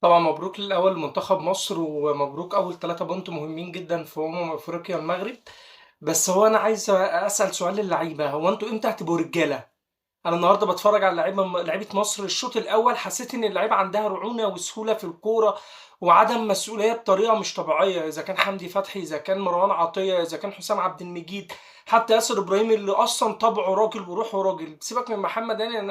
طبعا مبروك الأول لمنتخب مصر، ومبروك أول 3 بونت مهمين جدا في أفريقيا المغرب. بس هو أنا عايز أسأل سؤال للعيبة، هو أنتوا إمتى هتبقوا رجالة؟ أنا النهاردة بتفرج على لعيبة مصر الشوط الأول، حسيت إن اللعيبة عندها رعونة وسهولة في الكورة وعدم مسؤولية بطريقة مش طبيعية، إذا كان حمدي فتحي، إذا كان مروان عطية، إذا كان حسام عبد المجيد، حتى ياسر إبراهيم اللي أصلا طبعه راجل وروحه راجل. سيبك من محمد هاني، إن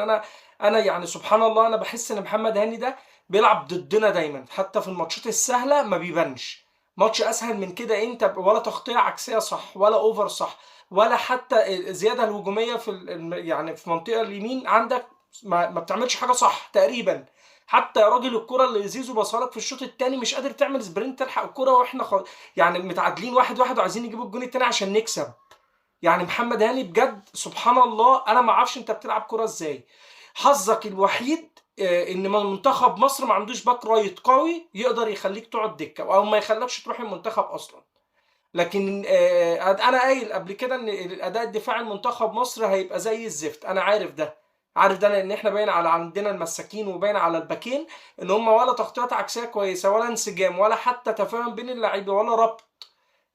أنا يعني سبحان الله أنا بحس إن محمد هاني ده بيلعب ضدنا دايما، حتى في الماتشات السهلة ما بيبانش. ماتش اسهل من كده انت ولا تغطية عكسية صح، ولا اوفر صح، ولا حتى الزيادة الهجومية في يعني في منطقة اليمين عندك ما بتعملش حاجة صح تقريبا. حتى يا راجل الكرة اللي زيزو بصها لك في الشوط الثاني مش قادر تعمل سبرنت تلحق الكرة، واحنا يعني متعادلين 1-1 وعايزين نجيب الجون الثاني عشان نكسب. يعني محمد هاني بجد سبحان الله، انا ما اعرفش انت بتلعب كرة ازاي. حظك الوحيد ان منتخب مصر ما عندوش باك رايت قوي يقدر يخليك تقعد دكه او ما يخلكش تروح المنتخب اصلا. لكن انا قايل قبل كده ان الاداء الدفاعي المنتخب مصر هيبقى زي الزفت، انا عارف ده. عارف ده لان احنا باين على عندنا المساكين وباين على الباكين ان هم ولا تغطيات عكسيه كويسه ولا انسجام ولا حتى تفاهم بين اللعيبه ولا ربط.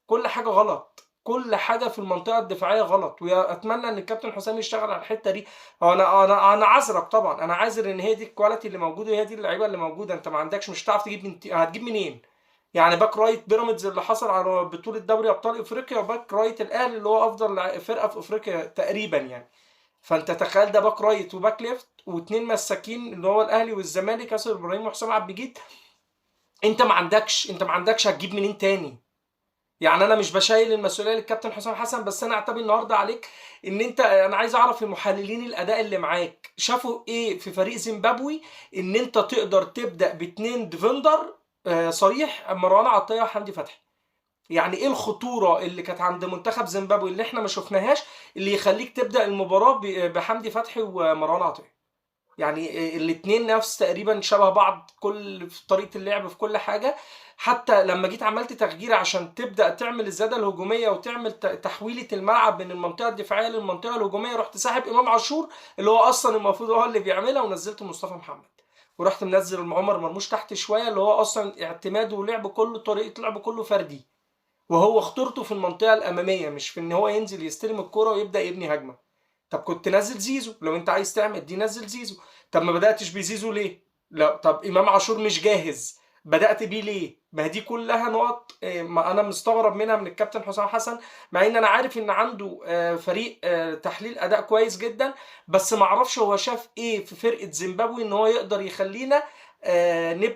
كل حاجه غلط، كل حاجه في المنطقه الدفاعيه غلط، واتمنى ان الكابتن حسام يشتغل على الحته دي. هو انا عذرك طبعا، انا عاذر ان هي دي الكواليتي اللي موجوده وهي دي اللعيبه اللي موجوده، انت ما عندكش، مش هتعرف تجيب هتجيب منين؟ يعني باك رايت بيراميدز اللي حصل على بطوله دوري ابطال افريقيا، وباك رايت الاهلي اللي هو افضل فرقه في افريقيا تقريبا يعني. فانت تخيل ده باك رايت وباك ليفت واتنين مساكين اللي هو الاهلي والزمالك، ياسر ابراهيم وحسام عبد المجيد. انت ما عندكش هتجيب منين تاني؟ يعني انا مش بشايل المسؤوليه للكابتن حسام حسن، بس انا اعتبر النهارده عليك ان انت، انا عايز اعرف المحللين الاداء اللي معاك شافوا ايه في فريق زيمبابوي ان انت تقدر تبدا باتنين ديفندر صريح، مروان عطيه وحمدي فتحي. يعني ايه الخطوره اللي كانت عند منتخب زيمبابوي اللي احنا ما شفناهاش اللي يخليك تبدا المباراه بحمدي فتحي ومروان عطيه؟ يعني الاتنين نفس تقريبا شبه بعض، كل في طريقة اللعب في كل حاجة. حتى لما جيت عملت تغيير عشان تبدأ تعمل الزيادة الهجومية وتعمل تحويلة الملعب من المنطقة الدفاعية للمنطقة الهجومية، رحت ساحب إمام عاشور اللي هو أصلا المفروض هو اللي بيعملها، ونزلت مصطفى محمد، ورحت منزل عمر مرموش تحت شوية اللي هو أصلا اعتماده ولعبه كله طريقة لعبه كله فردي، وهو خطورته في المنطقة الأمامية مش في إن هو ينزل يستلم الكرة ويبدأ يبني هجمة. طب كنت نزل زيزو، لو انت عايز تعمل دي نزل زيزو. طب ما بدأتش بزيزو ليه؟ لا، طب امام عاشور مش جاهز، بدأت بيه ليه؟ ما هي دي كلها نقط ما انا مستغرب منها من الكابتن حسام حسن، مع ان انا عارف ان عنده فريق تحليل اداء كويس جدا. بس ما اعرفش هو شاف ايه في فرقة زيمبابوي ان هو يقدر يخلينا نبدأ